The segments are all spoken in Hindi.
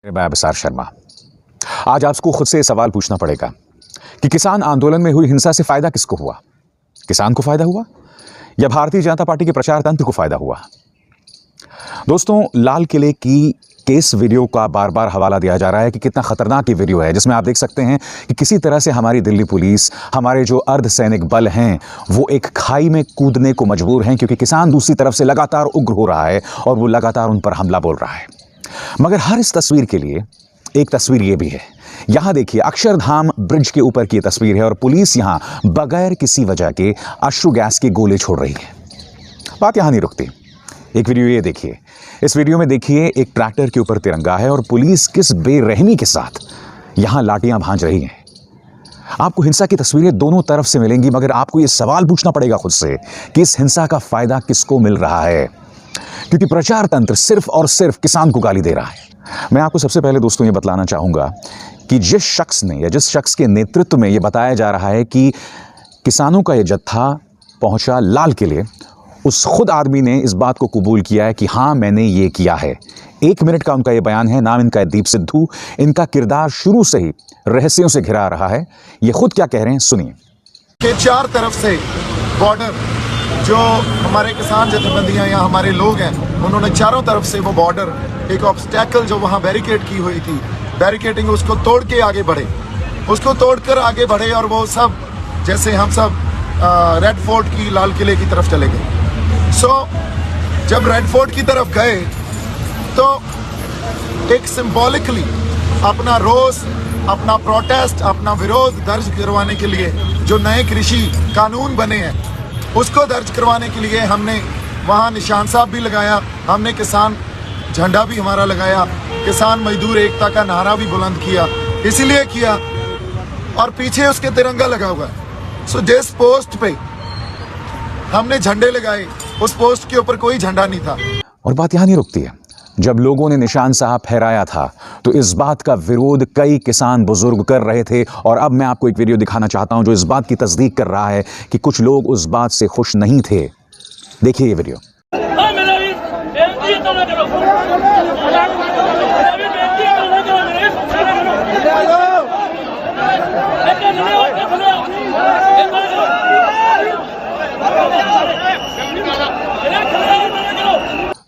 मैं अभिसार शर्मा। आज आपको खुद से सवाल पूछना पड़ेगा कि किसान आंदोलन में हुई हिंसा से फायदा किसको हुआ? किसान को फायदा हुआ या भारतीय जनता पार्टी के प्रचार तंत्र को फायदा हुआ? दोस्तों, लाल किले की केस वीडियो का बार बार हवाला दिया जा रहा है कि कितना खतरनाक ये वीडियो है, जिसमें आप देख सकते हैं कि किसी तरह से हमारी दिल्ली पुलिस, हमारे जो अर्धसैनिक बल हैं, वो एक खाई में कूदने को मजबूर हैं क्योंकि किसान दूसरी तरफ से लगातार उग्र हो रहा है और वो लगातार उन पर हमला बोल रहा है। मगर हर इस तस्वीर के लिए एक तस्वीर ये भी है। यहां देखिए, अक्षरधाम ब्रिज के ऊपर की ये तस्वीर है और पुलिस यहां बगैर किसी वजह के अश्रु गैस के गोले छोड़ रही है। बात यहां नहीं रुकती। एक वीडियो ये देखिए। इस वीडियो में देखिए, एक ट्रैक्टर के ऊपर तिरंगा है और पुलिस किस बेरहमी के साथ यहां लाठियां भांज रही हैं। आपको हिंसा की तस्वीरें दोनों तरफ से मिलेंगी, मगर आपको यह सवाल पूछना पड़ेगा खुद से कि इस हिंसा का फायदा किसको मिल रहा है, क्योंकि प्रचार तंत्र सिर्फ और सिर्फ किसान को गाली दे रहा है। मैं आपको सबसे पहले दोस्तों ये बतलाना चाहूंगा कि जिस शख्स ने या जिस शख्स के नेतृत्व में ये बताया जा रहा है कि किसानों का ये जत्था पहुंचा लाल किले, उस खुद आदमी ने इस बात को कबूल किया है कि हाँ, मैंने ये किया है। 1 मिनट का उनका ये बयान है। नाम इनका है दीप सिद्धू। इनका किरदार शुरू से ही रहस्यों से घिरा रहा है। ये खुद क्या कह रहे हैं, सुनिए। के चार तरफ से बॉर्डर, जो हमारे किसान जथेबंदियां या हमारे लोग हैं, उन्होंने चारों तरफ से वो बॉर्डर, एक ऑब्स्टैकल जो वहाँ बैरिकेड की हुई थी, बैरिकेडिंग, उसको तोड़ के आगे बढ़े, उसको तोड़कर आगे बढ़े और वो सब जैसे हम सब रेड फोर्ट की, लाल किले की तरफ चले गए। जब रेड फोर्ट की तरफ गए तो एक सिंबॉलिकली अपना रोष, अपना प्रोटेस्ट, अपना विरोध दर्ज करवाने के लिए जो नए कृषि कानून बने हैं, उसको दर्ज करवाने के लिए हमने वहाँ निशान साहब भी लगाया, हमने किसान झंडा भी हमारा लगाया, किसान मजदूर एकता का नारा भी बुलंद किया। इसलिए किया और पीछे उसके तिरंगा लगा हुआ है। जिस पोस्ट पे हमने झंडे लगाए, उस पोस्ट के ऊपर कोई झंडा नहीं था। और बात यहां नहीं रुकती है। जब लोगों ने निशान साहब फहराया था तो इस बात का विरोध कई किसान बुजुर्ग कर रहे थे, और अब मैं आपको एक वीडियो दिखाना चाहता हूं जो इस बात की तस्दीक कर रहा है कि कुछ लोग उस बात से खुश नहीं थे। देखिए ये वीडियो।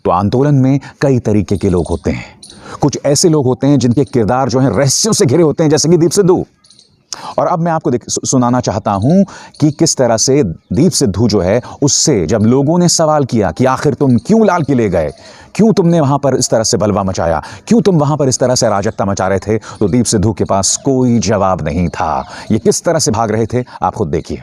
तो आंदोलन में कई तरीके के लोग होते हैं। कुछ ऐसे लोग होते हैं जिनके किरदार जो हैं रहस्यों से घिरे होते हैं, जैसे कि दीप सिद्धू। और अब मैं आपको सुनाना चाहता हूं कि किस तरह से दीप सिद्धू जो है, उससे जब लोगों ने सवाल किया कि आखिर तुम क्यों लाल किले गए, क्यों तुमने वहां पर इस तरह से बलवा मचाया, क्यों तुम वहां पर इस तरह से अराजकता मचा रहे थे, तो दीप सिद्धू के पास कोई जवाब नहीं था। ये किस तरह से भाग रहे थे आप खुद देखिए।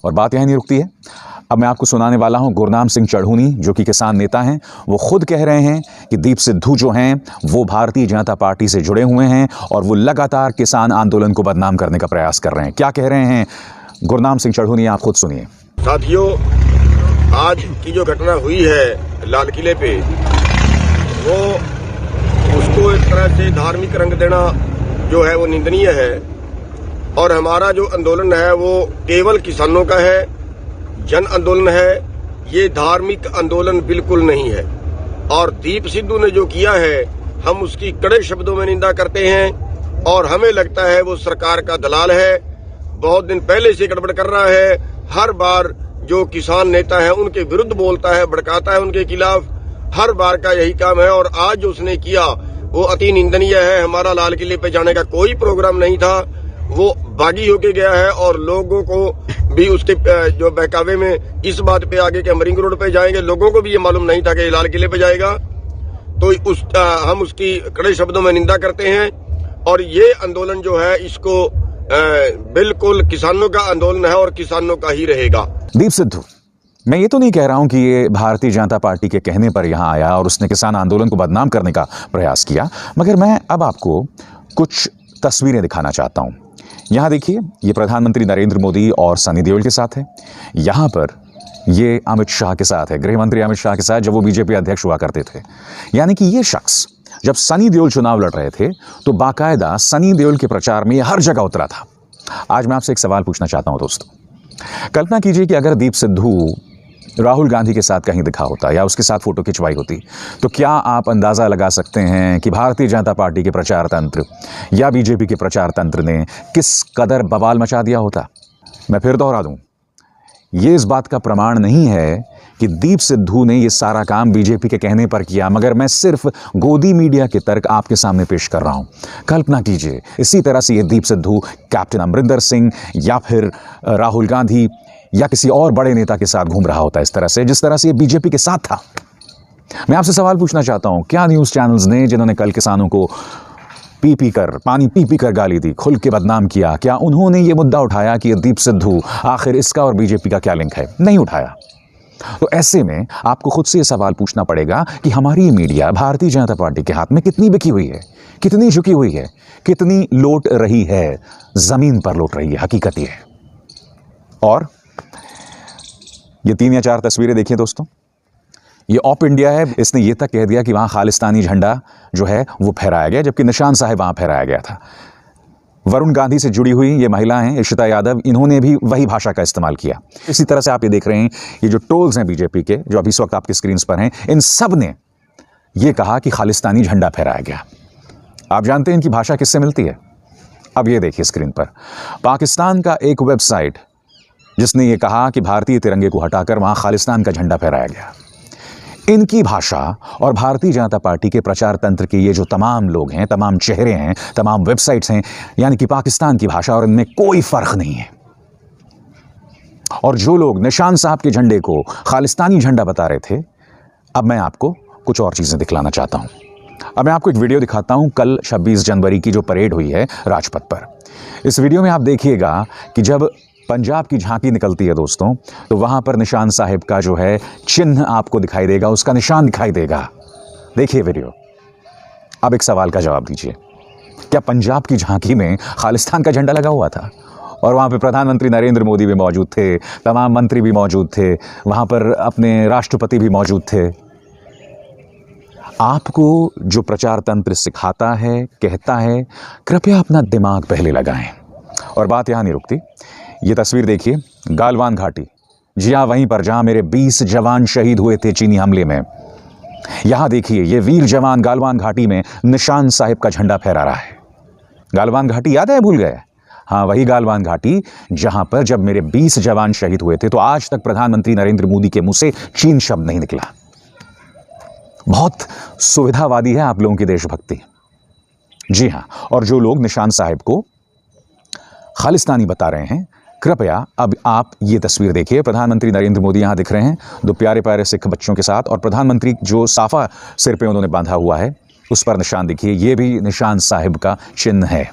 और बात यहीं नहीं रुकती है। अब मैं आपको सुनाने वाला हूं गुरनाम सिंह चढ़ूनी, जो कि किसान नेता हैं। वो खुद कह रहे हैं कि दीप सिद्धू जो हैं वो भारतीय जनता पार्टी से जुड़े हुए हैं और वो लगातार किसान आंदोलन को बदनाम करने का प्रयास कर रहे हैं। क्या कह रहे हैं गुरनाम सिंह चढ़ूनी, आप खुद सुनिए। साथियों, आज की जो घटना हुई है लाल किले पे, वो उसको एक तरह से धार्मिक रंग देना जो है वो निंदनीय है। और हमारा जो आंदोलन है वो केवल किसानों का है, जन आंदोलन है, ये धार्मिक आंदोलन बिल्कुल नहीं है। और दीप सिद्धू ने जो किया है, हम उसकी कड़े शब्दों में निंदा करते हैं और हमें लगता है वो सरकार का दलाल है। बहुत दिन पहले से गड़बड़ कर रहा है। हर बार जो किसान नेता है उनके विरुद्ध बोलता है, भड़काता है उनके खिलाफ। हर बार का यही काम है और आज जो उसने किया वो अति निंदनीय है। हमारा लाल किले पे जाने का कोई प्रोग्राम नहीं था, वो बागी होके गया है और लोगों को भी उसके जो बहकावे में इस बात पे आगे कि हम रिंग रोड पे जाएंगे, लोगों को भी ये मालूम नहीं था कि लाल किले पे जाएगा। तो हम उसकी कड़े शब्दों में निंदा करते हैं और ये आंदोलन जो है इसको बिल्कुल किसानों का आंदोलन है और किसानों का ही रहेगा। दीप सिद्धू, मैं ये तो नहीं कह रहा हूं कि ये भारतीय जनता पार्टी के कहने पर यहां आया और उसने किसान आंदोलन को बदनाम करने का प्रयास किया, मगर मैं अब आपको कुछ तस्वीरें दिखाना चाहता हूं। यहां देखिए, ये प्रधानमंत्री नरेंद्र मोदी और सनी देओल के साथ है। यहां पर ये अमित शाह के साथ है, गृह मंत्री अमित शाह के साथ, जब वो बीजेपी अध्यक्ष हुआ करते थे। यानी कि ये शख्स जब सनी देओल चुनाव लड़ रहे थे तो बाकायदा सनी देओल के प्रचार में हर जगह उतरा था। आज मैं आपसे एक सवाल पूछना चाहता हूं दोस्तों। कल्पना कीजिए कि अगर दीप सिद्धू राहुल गांधी के साथ कहीं दिखा होता या उसके साथ फोटो खिंचवाई होती, तो क्या आप अंदाजा लगा सकते हैं कि भारतीय जनता पार्टी के प्रचार तंत्र या बीजेपी के प्रचार तंत्र ने किस कदर बवाल मचा दिया होता? मैं फिर दोहरा दूं, ये इस बात का प्रमाण नहीं है कि दीप सिद्धू ने ये सारा काम बीजेपी के कहने पर किया, मगर मैं सिर्फ गोदी मीडिया के तर्क आपके सामने पेश कर रहा हूं। कल्पना कीजिए इसी तरह से ये दीप सिद्धू कैप्टन अमरिंदर सिंह या फिर राहुल गांधी या किसी और बड़े नेता के साथ घूम रहा होता, इस तरह से जिस तरह से ये बीजेपी के साथ था। मैं आपसे सवाल पूछना चाहता हूं, क्या न्यूज़ चैनल्स ने जिन्होंने कल किसानों को पानी पी कर गाली दी, खुल के बदनाम किया, क्या उन्होंने ये मुद्दा उठाया कि ये दीप सिद्धू आखिर इसका और बीजेपी का क्या लिंक है? नहीं उठाया। तो ऐसे में आपको खुद से ये सवाल पूछना पड़ेगा कि हमारी मीडिया भारतीय जनता पार्टी के हाथ में कितनी बिकी हुई है, कितनी झुकी हुई है, कितनी लोट रही है, जमीन पर लोट रही है। हकीकत ये है। और ये 3 या 4 तस्वीरें देखिए दोस्तों, ये ऑप इंडिया है। इसने ये तक कह दिया कि वहाँ खालिस्तानी झंडा जो है वो फहराया गया, जबकि निशान साहब वहाँ फहराया गया था। वरुण गांधी से जुड़ी हुई ये महिला हैं इशिता यादव, इन्होंने भी वही भाषा का इस्तेमाल किया। इसी तरह से आप ये देख रहे हैं, ये जो ट्रोल्स हैं बीजेपी के जो अभी इस वक्त आपकी स्क्रीन पर हैं, इन सब ने ये कहा कि खालिस्तानी झंडा फहराया गया। आप जानते हैं इनकी भाषा किससे मिलती है? अब ये देखिए स्क्रीन पर, पाकिस्तान का एक वेबसाइट जिसने ये कहा कि भारतीय तिरंगे को हटाकर वहाँ खालिस्तान का झंडा फहराया गया। इनकी भाषा और भारतीय जनता पार्टी के प्रचार तंत्र के ये जो तमाम लोग हैं, तमाम चेहरे हैं, तमाम वेबसाइट्स हैं, यानी कि पाकिस्तान की भाषा और इनमें कोई फर्क नहीं है। और जो लोग निशान साहब के झंडे को खालिस्तानी झंडा बता रहे थे, अब मैं आपको कुछ और चीज़ें दिखलाना चाहता हूं। अब मैं आपको एक वीडियो दिखाता हूं कल 26 जनवरी की जो परेड हुई है राजपथ पर। इस वीडियो में आप देखिएगा कि जब पंजाब की झांकी निकलती है दोस्तों, तो वहां पर निशान साहिब का जो है चिन्ह आपको दिखाई देगा, उसका निशान दिखाई देगा। देखिए वीडियो। अब एक सवाल का जवाब दीजिए, क्या पंजाब की झांकी में खालिस्तान का झंडा लगा हुआ था? और वहां पर प्रधानमंत्री नरेंद्र मोदी भी मौजूद थे, तमाम मंत्री भी मौजूद थे, वहां पर अपने राष्ट्रपति भी मौजूद थे। आपको जो प्रचार तंत्र सिखाता है, कहता है, कृपया अपना दिमाग पहले लगाएं। और बात यहां नहीं रुकती। ये तस्वीर देखिए, गालवान घाटी, जी हाँ, वहीं पर जहां मेरे 20 जवान शहीद हुए थे चीनी हमले में। यहां देखिए, ये वीर जवान गालवान घाटी में निशान साहिब का झंडा फहरा रहा है। गालवान घाटी याद है? भूल गए? हाँ, वही गालवान घाटी जहां पर जब मेरे 20 जवान शहीद हुए थे, तो आज तक प्रधानमंत्री नरेंद्र मोदी के मुंह से चीन शब्द नहीं निकला। बहुत सुविधावादी है आप लोगों की देशभक्ति। जी हाँ, और जो लोग निशान साहिब को खालिस्तानी बता रहे हैं, कृपया अब आप ये तस्वीर देखिए। प्रधानमंत्री नरेंद्र मोदी यहाँ दिख रहे हैं 2 प्यारे प्यारे सिख बच्चों के साथ, और प्रधानमंत्री जो साफा सिर पे उन्होंने बांधा हुआ है उस पर निशान देखिए, ये भी निशान साहिब का चिन्ह है।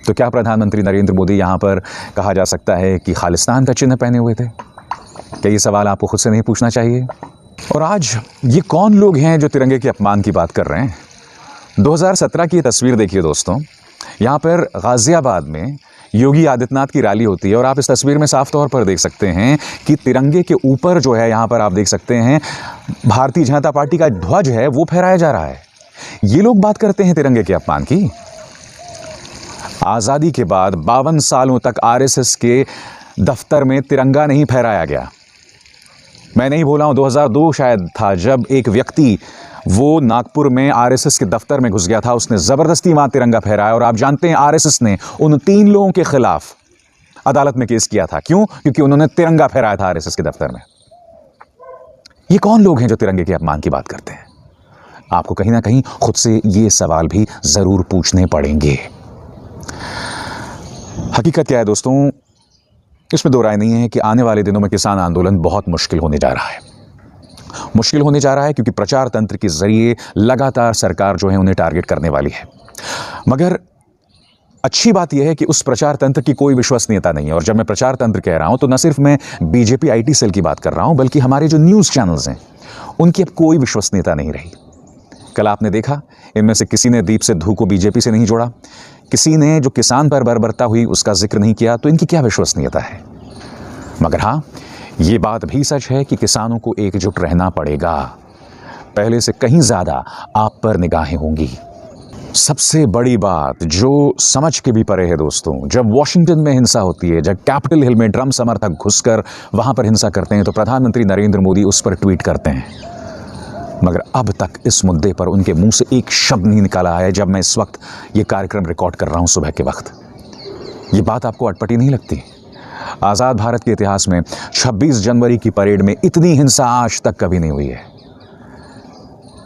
तो क्या प्रधानमंत्री नरेंद्र मोदी यहाँ पर कहा जा सकता है कि खालिस्तान का चिन्ह पहने हुए थे? क्या ये सवाल आपको खुद से नहीं पूछना चाहिए? और आज ये कौन लोग हैं जो तिरंगे के अपमान की बात कर रहे हैं? 2017 की ये तस्वीर देखिए दोस्तों, यहाँ पर गाजियाबाद में योगी आदित्यनाथ की रैली होती है, और आप इस तस्वीर में साफ तौर पर देख सकते हैं कि तिरंगे के ऊपर जो है, यहाँ पर आप देख सकते हैं भारतीय जनता पार्टी का ध्वज है वो फहराया जा रहा है। ये लोग बात करते हैं तिरंगे के अपमान की। आज़ादी के बाद 52 सालों तक आरएसएस के दफ्तर में तिरंगा नहीं फहराया गया। मैं नहीं बोला हूं, 2002 शायद था जब एक व्यक्ति वो नागपुर में आरएसएस के दफ्तर में घुस गया था, उसने जबरदस्ती वहां तिरंगा फहराया, और आप जानते हैं आरएसएस ने उन 3 लोगों के खिलाफ अदालत में केस किया था। क्यों? क्योंकि उन्होंने तिरंगा फहराया था आरएसएस के दफ्तर में। ये कौन लोग हैं जो तिरंगे के अपमान की बात करते हैं? आपको कहीं ना कहीं खुद से ये सवाल भी जरूर पूछने पड़ेंगे। हकीकत क्या है दोस्तों, इसमें दो राय नहीं है कि आने वाले दिनों में किसान आंदोलन बहुत मुश्किल होने जा रहा है। मुश्किल होने जा रहा है क्योंकि प्रचार तंत्र के जरिए लगातार सरकार जो है उन्हें टारगेट करने वाली है। मगर अच्छी बात यह है कि उस प्रचार तंत्र की कोई विश्वसनीयता नहीं है। और जब मैं प्रचार तंत्र कह रहा हूं तो न सिर्फ मैं बीजेपी आईटी सेल की बात कर रहा हूं, बल्कि हमारे जो न्यूज़ चैनल्स हैं उनकी अब कोई विश्वसनीयता नहीं रही। कल आपने देखा, इनमें से किसी ने दीप सिद्धू को बीजेपी से नहीं जोड़ा, किसी ने जो किसान पर बर्बरता हुई उसका जिक्र नहीं किया, तो इनकी क्या विश्वसनीयता है। मगर हाँ, ये बात भी सच है कि किसानों को एकजुट रहना पड़ेगा। पहले से कहीं ज़्यादा आप पर निगाहें होंगी। सबसे बड़ी बात जो समझ के भी परे है दोस्तों, जब वॉशिंगटन में हिंसा होती है, जब कैपिटल हिल में ट्रंप समर्थक घुसकर वहां पर हिंसा करते हैं, तो प्रधानमंत्री नरेंद्र मोदी उस पर ट्वीट करते हैं। मगर अब तक इस मुद्दे पर उनके मुंह से एक शब्द नहीं निकाला है। जब मैं इस वक्त ये कार्यक्रम रिकॉर्ड कर रहा हूं सुबह के वक्त, ये बात आपको अटपटी नहीं लगती? आज़ाद भारत के इतिहास में 26 जनवरी की परेड में इतनी हिंसा आज तक कभी नहीं हुई है।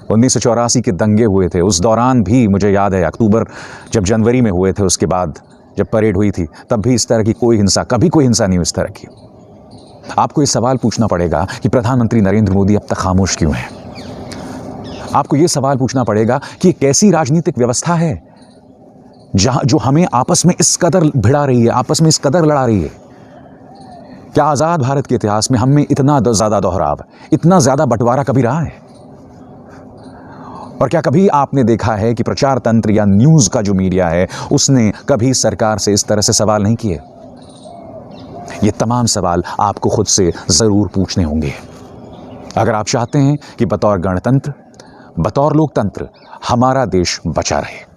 1984 के दंगे हुए थे, उस दौरान भी मुझे याद है, अक्टूबर जब जनवरी में हुए थे, उसके बाद जब परेड हुई थी, तब भी इस तरह की कोई हिंसा, कभी कोई हिंसा नहीं हुई इस तरह की। आपको ये सवाल पूछना पड़ेगा कि प्रधानमंत्री नरेंद्र मोदी अब तक खामोश क्यों हैं। आपको ये सवाल पूछना पड़ेगा कि ये कैसी राजनीतिक व्यवस्था है जो हमें आपस में इस कदर भिड़ा रही है, आपस में इस कदर लड़ा रही है। क्या आज़ाद भारत के इतिहास में हम में इतना ज़्यादा दोहराव, इतना ज़्यादा बंटवारा कभी रहा है? और क्या कभी आपने देखा है कि प्रचार तंत्र या न्यूज़ का जो मीडिया है उसने कभी सरकार से इस तरह से सवाल नहीं किए? ये तमाम सवाल आपको खुद से ज़रूर पूछने होंगे अगर आप चाहते हैं कि बतौर गणतंत्र, बतौर लोकतंत्र हमारा देश बचा रहे।